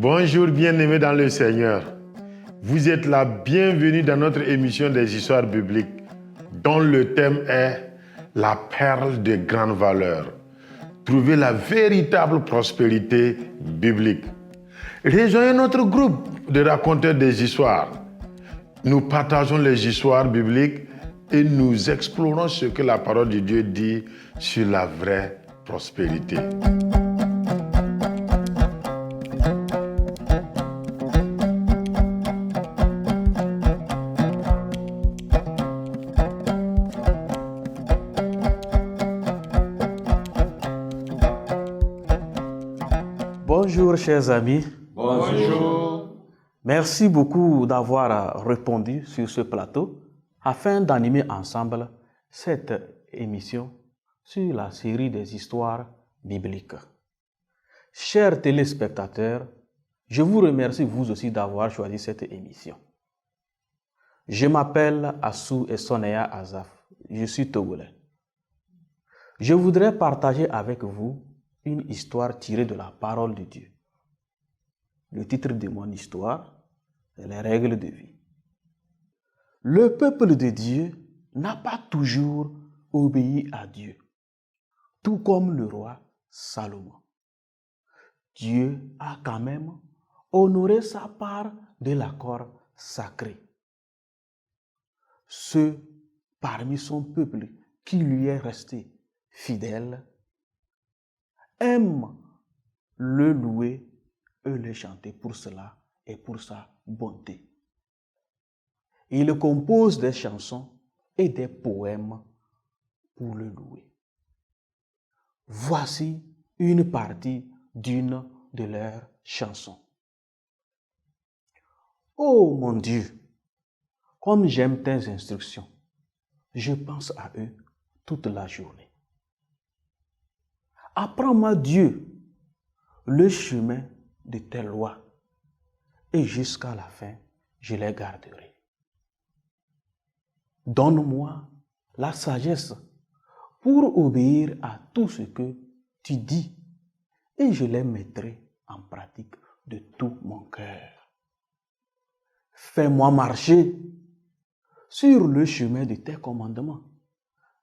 Bonjour bien-aimés dans le Seigneur. Vous êtes la bienvenue dans notre émission des histoires bibliques dont le thème est la perle de grande valeur. Trouver la véritable prospérité biblique. Rejoignez notre groupe de raconteurs des histoires. Nous partageons les histoires bibliques et nous explorons ce que la parole de Dieu dit sur la vraie prospérité. Bonjour chers amis. Bonjour. Merci beaucoup d'avoir répondu sur ce plateau afin d'animer ensemble cette émission sur la série des histoires bibliques. Chers téléspectateurs, je vous remercie vous aussi d'avoir choisi cette émission. Je m'appelle Assou Essonea Azaf, je suis togolais. Je voudrais partager avec vous une histoire tirée de la parole de Dieu. Le titre de mon histoire est les règles de vie. Le peuple de Dieu n'a pas toujours obéi à Dieu, tout comme le roi Salomon. Dieu a quand même honoré sa part de l'accord sacré. Ceux parmi son peuple qui lui est resté fidèle aiment le louer et le chanter pour cela et pour sa bonté. Il compose des chansons et des poèmes pour le louer. Voici une partie d'une de leurs chansons. Oh mon Dieu, comme j'aime tes instructions, je pense à eux toute la journée. Apprends-moi, Dieu, le chemin de tes lois, et jusqu'à la fin, je les garderai. Donne-moi la sagesse pour obéir à tout ce que tu dis, et je les mettrai en pratique de tout mon cœur. Fais-moi marcher sur le chemin de tes commandements,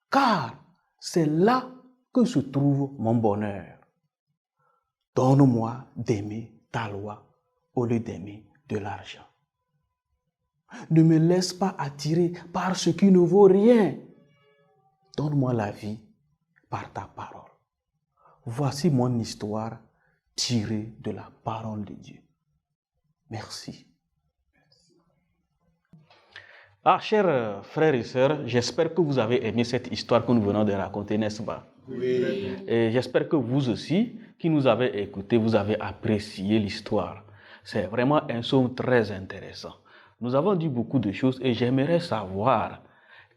car c'est là que se trouve mon bonheur. Donne-moi d'aimer ta loi au lieu d'aimer de l'argent. Ne me laisse pas attirer par ce qui ne vaut rien. Donne-moi la vie par ta parole. Voici mon histoire tirée de la parole de Dieu. Merci. Chers frères et sœurs, j'espère que vous avez aimé cette histoire que nous venons de raconter, n'est-ce pas? Oui. Et j'espère que vous aussi, qui nous avez écoutés, vous avez apprécié l'histoire. C'est vraiment un psaume très intéressant. Nous avons dit beaucoup de choses et j'aimerais savoir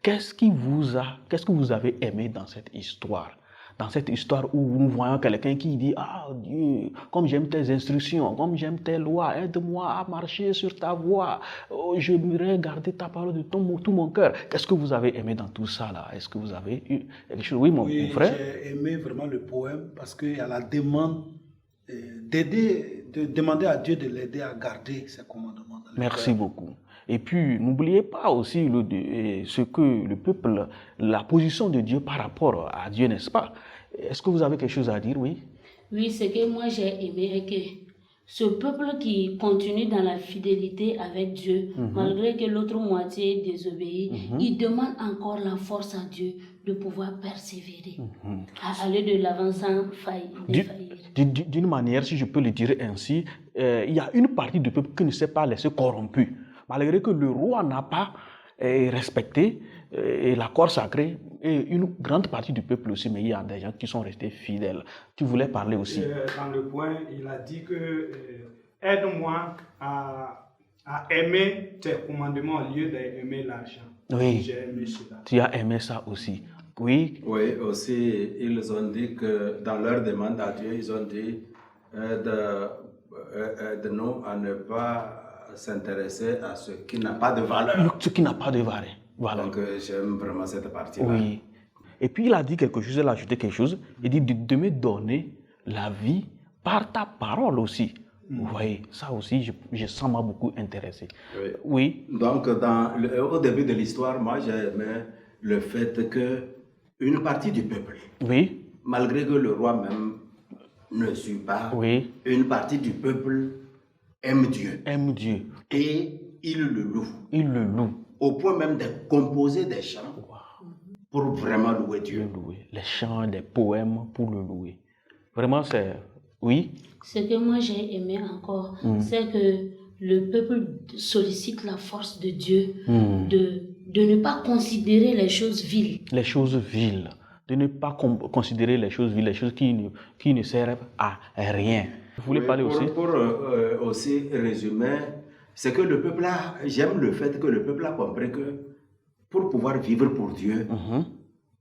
qu'est-ce que vous avez aimé dans cette histoire. Dans cette histoire où nous voyons quelqu'un qui dit « Ah Dieu, comme j'aime tes instructions, comme j'aime tes lois, aide-moi à marcher sur ta voie. Oh, je voudrais garder ta parole de tout mon cœur. » Qu'est-ce que vous avez aimé dans tout ça là? Est-ce que vous avez eu quelque chose? Oui, mon frère. J'ai aimé vraiment le poème parce qu'il y a la demande de demander à Dieu de l'aider à garder ses commandements. Merci beaucoup. Et puis, n'oubliez pas aussi ce que le peuple, la position de Dieu par rapport à Dieu, n'est-ce pas? Est-ce que vous avez quelque chose à dire, oui? Oui, ce que moi j'ai aimé est que ce peuple qui continue dans la fidélité avec Dieu, malgré que l'autre moitié désobéit, il demande encore la force à Dieu de pouvoir persévérer, à aller de l'avant sans faillir. D'une manière, si je peux le dire ainsi, il y a une partie du peuple qui ne s'est pas laissé corrompu. Malgré que le roi n'a pas respecté l'accord sacré, et une grande partie du peuple aussi, mais il y a des gens qui sont restés fidèles. Tu voulais parler aussi. Dans le point, il a dit que aide-moi à aimer tes commandements au lieu d'aimer l'argent. Oui, j'ai aimé cela. Tu as aimé ça aussi. Oui. Oui, aussi, ils ont dit que dans leur demande à Dieu, ils ont dit de nous à ne pas s'intéresser à ce qui n'a pas de valeur. Ce qui n'a pas de valeur. Voilà. Donc, j'aime vraiment cette partie-là. Oui. Et puis, il a dit quelque chose, il a ajouté quelque chose. Il dit de me donner la vie par ta parole aussi. Vous voyez, ça aussi, ça m'a beaucoup intéressé. Oui. Oui. Donc, au début de l'histoire, moi, j'aimais le fait que une partie du peuple, Oui. malgré que le roi même ne suit pas, Oui. une partie du peuple aime Dieu. Aime Dieu. Et il le loue. Il le loue. Au point même de composer des chants pour vraiment louer Dieu. Le louer. Les chants, des poèmes pour le louer. Vraiment, c'est... Oui. Ce que moi j'ai aimé encore, c'est que le peuple sollicite la force de Dieu de ne pas considérer les choses viles. Les choses viles. De ne pas considérer les choses viles, les choses qui ne servent à rien. Vous voulez parler aussi? Pour aussi résumer, c'est que le peuple a, j'aime le fait que le peuple a compris que pour pouvoir vivre pour Dieu,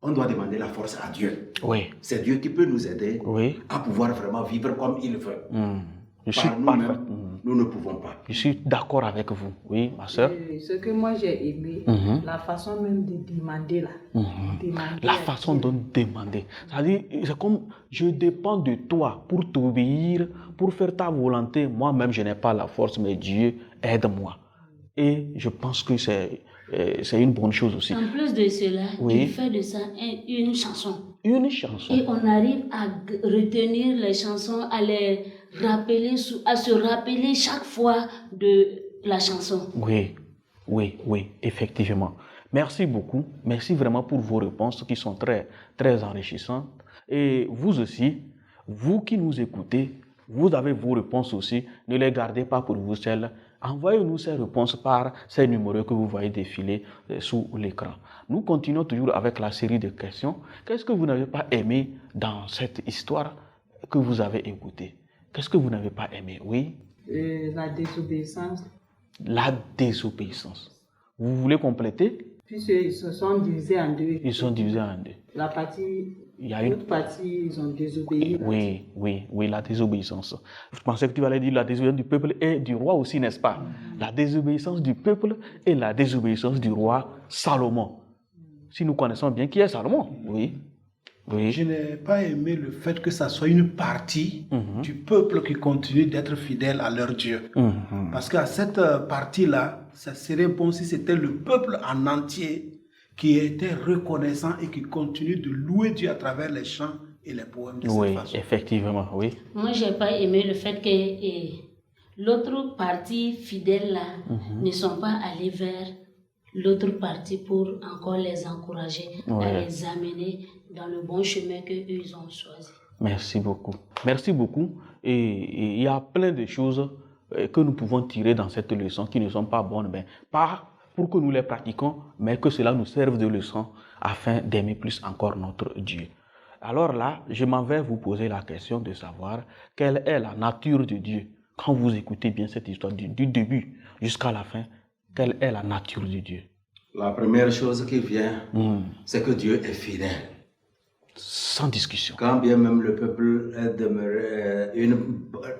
on doit demander la force à Dieu. Oui. C'est Dieu qui peut nous aider à pouvoir vraiment vivre comme il veut. Je suis Par parfait. nous-mêmes, nous ne pouvons pas. Je suis d'accord avec vous. Oui, ma soeur. Ce que moi j'ai aimé, la façon même de demander là. Demander La à façon Dieu. dont demander. C'est-à-dire, c'est comme je dépends de toi pour t'obéir, pour faire ta volonté. Moi-même, je n'ai pas la force, mais Dieu aide-moi. Et je pense que c'est une bonne chose aussi. En plus de cela, Oui. il fait de ça une chanson. Une chanson. Et on arrive à retenir les chansons, à les rappeler, à se rappeler chaque fois de la chanson. Oui, oui, oui, effectivement. Merci beaucoup. Merci vraiment pour vos réponses qui sont très, très enrichissantes. Et vous aussi, vous qui nous écoutez, vous avez vos réponses aussi. Ne les gardez pas pour vous seuls. Envoyez-nous ces réponses par ces numéros que vous voyez défiler sous l'écran. Nous continuons toujours avec la série de questions. Qu'est-ce que vous n'avez pas aimé dans cette histoire que vous avez écoutée? Qu'est-ce que vous n'avez pas aimé? Oui? La désobéissance. La désobéissance. Vous voulez compléter? Puisqu'ils se sont divisés en deux. Ils sont divisés en deux. La partie, Il y a une... l'autre partie, ils ont désobéi. Oui, la désobéissance. Je pensais que tu allais dire la désobéissance du peuple et du roi aussi, n'est-ce pas? La désobéissance du peuple et la désobéissance du roi Salomon. Si nous connaissons bien qui est Salomon, oui. Oui. Je n'ai pas aimé le fait que ça soit une partie du peuple qui continue d'être fidèle à leur Dieu. Parce qu'à cette partie-là, ça serait bon si c'était le peuple en entier qui était reconnaissant et qui continue de louer Dieu à travers les chants et les poèmes de cette façon. Effectivement, oui. Moi, j'ai pas aimé le fait que l'autre partie fidèle là ne sont pas allés vers l'autre partie pour encore les encourager à les amener dans le bon chemin qu'eux ils ont choisi. Merci beaucoup. Merci beaucoup. Et il y a plein de choses que nous pouvons tirer dans cette leçon qui ne sont pas bonnes, mais pas pour que nous les pratiquions, mais que cela nous serve de leçon afin d'aimer plus encore notre Dieu. Alors là, je m'en vais vous poser la question de savoir quelle est la nature de Dieu. Quand vous écoutez bien cette histoire du début jusqu'à la fin, quelle est la nature de Dieu? La première chose qui vient, c'est que Dieu est fidèle. Sans discussion. Quand bien même le peuple est demeuré, une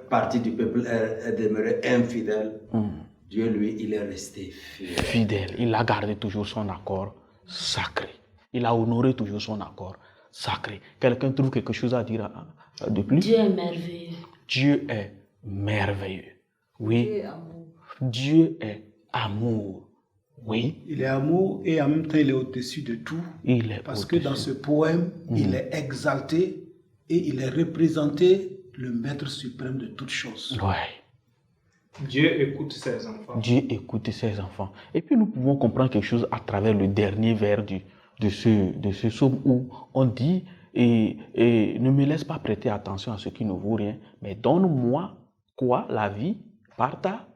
partie du peuple est demeurée infidèle, Dieu, lui, il est resté fidèle. Fidèle. Il a gardé toujours son accord sacré. Il a honoré toujours son accord sacré. Quelqu'un trouve quelque chose à dire de plus? Dieu est merveilleux. Dieu est merveilleux. Oui. Dieu est amour. Oui. Il est amour et en même temps il est au-dessus de tout. Il est parce que dans ce poème, il est exalté et il est représenté le maître suprême de toutes choses. Oui. Dieu écoute ses enfants. Dieu écoute ses enfants. Et puis nous pouvons comprendre quelque chose à travers le dernier vers de ce psaume où on dit et ne me laisse pas prêter attention à ce qui ne vaut rien, mais donne-moi quoi? La vie par ta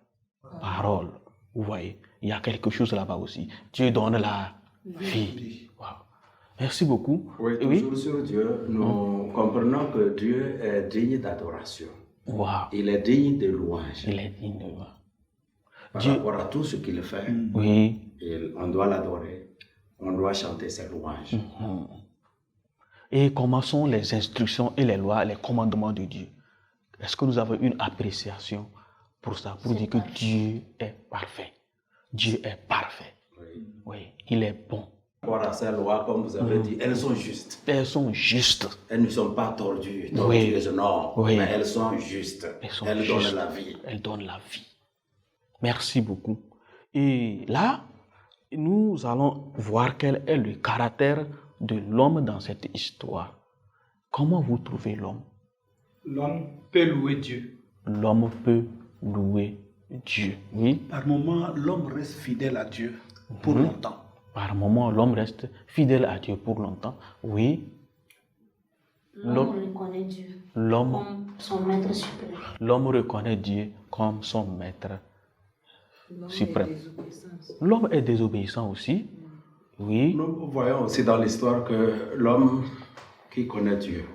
parole. Vous voyez, il y a quelque chose là-bas aussi. Dieu donne la vie. Wow. Merci beaucoup. Oui, toujours sur Dieu, nous comprenons que Dieu est digne d'adoration. Wow. Il est digne de louange. Il est digne de louange. Par rapport à tout ce qu'il fait, oui. On doit l'adorer. On doit chanter ses louanges. Et comment sont les instructions et les lois, les commandements de Dieu? Est-ce que nous avons une appréciation pour ça, pour dire que Dieu est parfait? Dieu est parfait. Oui, il est bon. Par rapport à ces lois, comme vous avez dit, elles sont justes. Elles sont justes. Elles ne sont pas tordues, Oui. non, Oui. mais elles sont justes. Elles justes. donnent la vie. Elles donnent la vie. Merci beaucoup. Et là, nous allons voir quel est le caractère de l'homme dans cette histoire. Comment vous trouvez l'homme? L'homme peut louer Dieu. L'homme peut louer Dieu. Oui. Par moment, l'homme reste fidèle à Dieu pour longtemps. Par moment, l'homme reste fidèle à Dieu pour longtemps. Oui. L'homme reconnaît Dieu L'homme comme son maître suprême. L'homme reconnaît Dieu comme son maître L'homme suprême. est désobéissance. L'homme est désobéissant aussi. Oui. Nous voyons aussi dans l'histoire que l'homme qui connaît Dieu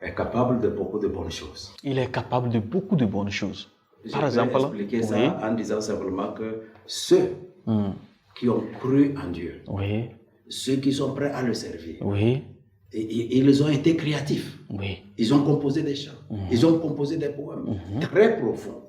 est capable de beaucoup de bonnes choses. Il est capable de beaucoup de bonnes choses. Je Par peux exemple, expliquer ça oui. en disant simplement que ceux qui ont cru en Dieu, Oui. ceux qui sont prêts à le servir, Oui. et ils ont été créatifs. Oui. Ils ont composé des chants, ils ont composé des poèmes très profonds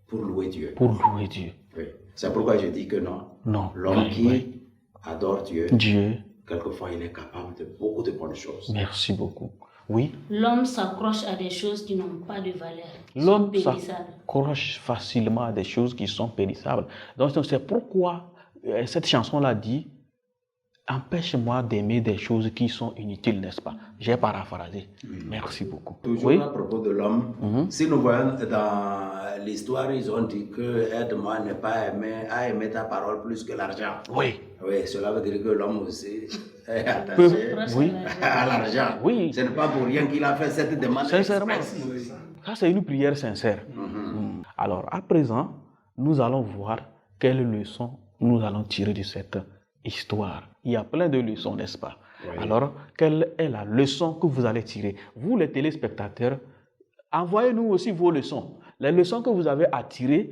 pour louer Dieu. Pour louer Dieu. Oui. C'est pourquoi je dis que non. Non. L'homme qui Oui. adore Dieu, Dieu. quelquefois il est capable de beaucoup de bonnes choses. Merci beaucoup. Oui. L'homme s'accroche à des choses qui n'ont pas de valeur. L'homme périssables. s'accroche facilement à des choses qui sont périssables. Donc c'est pourquoi cette chanson-là dit « Empêche-moi d'aimer des choses qui sont inutiles, n'est-ce pas ?» J'ai paraphrasé. Merci beaucoup. Toujours Oui. à propos de l'homme, si nous voyons dans l'histoire, ils ont dit que aide-moi à ne pas aimer, à aimer ta parole plus que l'argent. Oui. Oui, cela veut dire que l'homme aussi est attaché Oui. à l'argent. Oui. Ce n'est pas pour rien qu'il a fait cette demande. Sincèrement. expresse. Ça, c'est une prière sincère. Alors, à présent, nous allons voir quelle leçon nous allons tirer de cette histoire. Il y a plein de leçons, n'est-ce pas? Oui. Alors, quelle est la leçon que vous allez tirer? Vous, les téléspectateurs, envoyez-nous aussi vos leçons. Les leçons que vous avez attirées,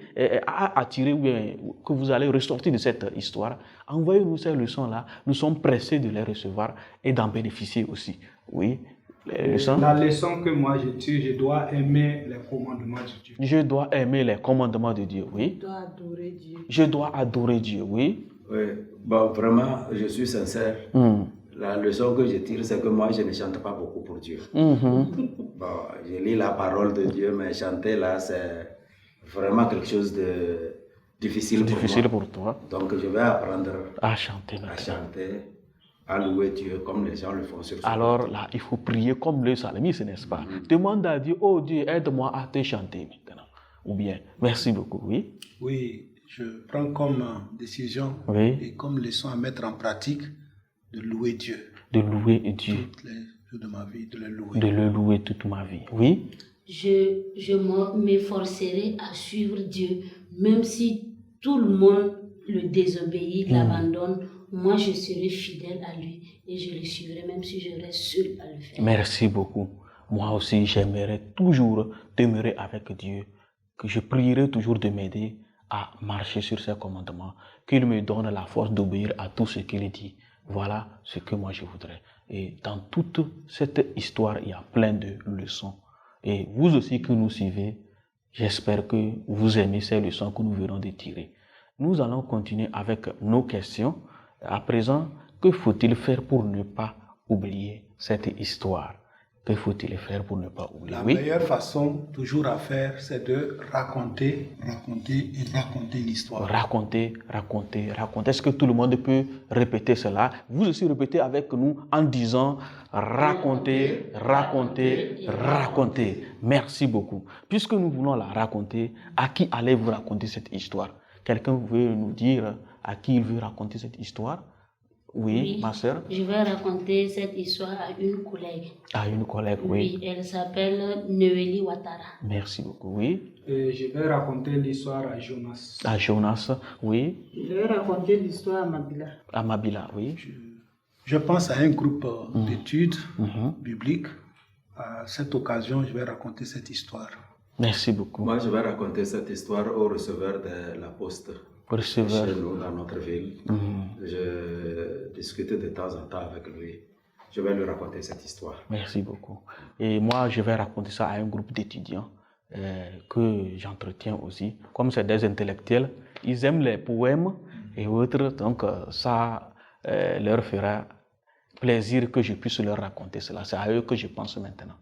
ou bien que vous allez ressortir de cette histoire, envoyez-nous ces leçons-là. Nous sommes pressés de les recevoir et d'en bénéficier aussi. Oui. Les leçons. La leçon que moi je tire, je dois aimer les commandements de Dieu. Je dois aimer les commandements de Dieu, oui. Tu dois adorer Dieu. Je dois adorer Dieu, oui. Oui, bon, vraiment, je suis sincère. La leçon que je tire, c'est que moi, je ne chante pas beaucoup pour Dieu. Bon, je lis la parole de Dieu, mais chanter là, c'est vraiment quelque chose de difficile pour toi. Donc, je vais apprendre À chanter à maintenant. chanter, à louer Dieu comme les gens le font sur ce Alors plateau. là, il faut prier comme le psalmiste, n'est-ce pas? Demande à Dieu, oh Dieu, aide-moi à te chanter maintenant. Ou bien, merci beaucoup, oui. Oui, je prends comme décision Oui. et comme leçon à mettre en pratique de louer Dieu. De louer Dieu, Toutes les jours de ma vie, de le louer. de le louer toute ma vie, oui. Je m'efforcerai à suivre Dieu, même si tout le monde le désobéit, l'abandonne. Moi, je serai fidèle à lui et je le suivrai, même si je reste seul à le faire. Merci beaucoup. Moi aussi, j'aimerais toujours demeurer avec Dieu, que je prierai toujours de m'aider à marcher sur ses commandements, qu'il me donne la force d'obéir à tout ce qu'il dit. Voilà ce que moi je voudrais. Et dans toute cette histoire, il y a plein de leçons. Et vous aussi que nous suivez, j'espère que vous aimez ces leçons que nous venons de tirer. Nous allons continuer avec nos questions. À présent, que faut-il faire pour ne pas oublier cette histoire? Que faut-il faire pour ne pas oublier? La Oui. meilleure façon toujours à faire, c'est de raconter l'histoire. Raconter. Est-ce que tout le monde peut répéter cela? Vous aussi répétez avec nous en disant raconter. Merci beaucoup. Puisque nous voulons la raconter, à qui allez-vous raconter cette histoire? Quelqu'un veut nous dire à qui il veut raconter cette histoire? Oui, ma sœur. Je vais raconter cette histoire à une collègue. À une collègue, oui. Oui, elle s'appelle Noélie Ouattara. Merci beaucoup, oui. Et je vais raconter l'histoire à Jonas. À Jonas, oui. Je vais raconter l'histoire à Mabila. À Mabila, oui. Je pense à un groupe d'études bibliques. À cette occasion, je vais raconter cette histoire. Merci beaucoup. Moi, je vais raconter cette histoire au receveur de la poste. Receveur. Chez nous, dans notre ville. Je discute de temps en temps avec lui. Je vais lui raconter cette histoire. Merci beaucoup. Et moi, je vais raconter ça à un groupe d'étudiants que j'entretiens aussi. Comme c'est des intellectuels, ils aiment les poèmes et autres. Donc, ça leur fera plaisir que je puisse leur raconter cela. C'est à eux que je pense maintenant.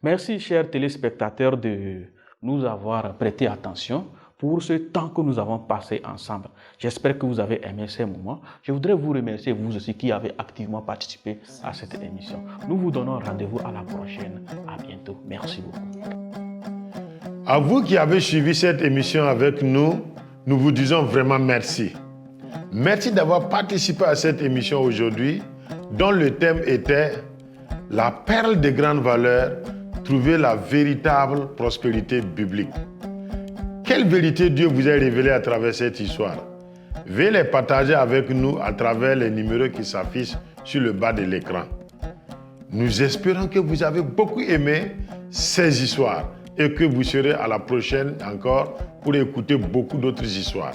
Merci, chers téléspectateurs, de nous avoir prêté attention pour ce temps que nous avons passé ensemble. J'espère que vous avez aimé ces moments. Je voudrais vous remercier, vous aussi, qui avez activement participé à cette émission. Nous vous donnons rendez-vous à la prochaine. À bientôt. Merci beaucoup. À vous qui avez suivi cette émission avec nous, nous vous disons vraiment merci. Merci d'avoir participé à cette émission aujourd'hui, dont le thème était « La perle de grande valeur, trouver la véritable prospérité biblique ». Quelle vérité Dieu vous a révélée à travers cette histoire? Veuillez les partager avec nous à travers les numéros qui s'affichent sur le bas de l'écran. Nous espérons que vous avez beaucoup aimé ces histoires et que vous serez à la prochaine encore pour écouter beaucoup d'autres histoires.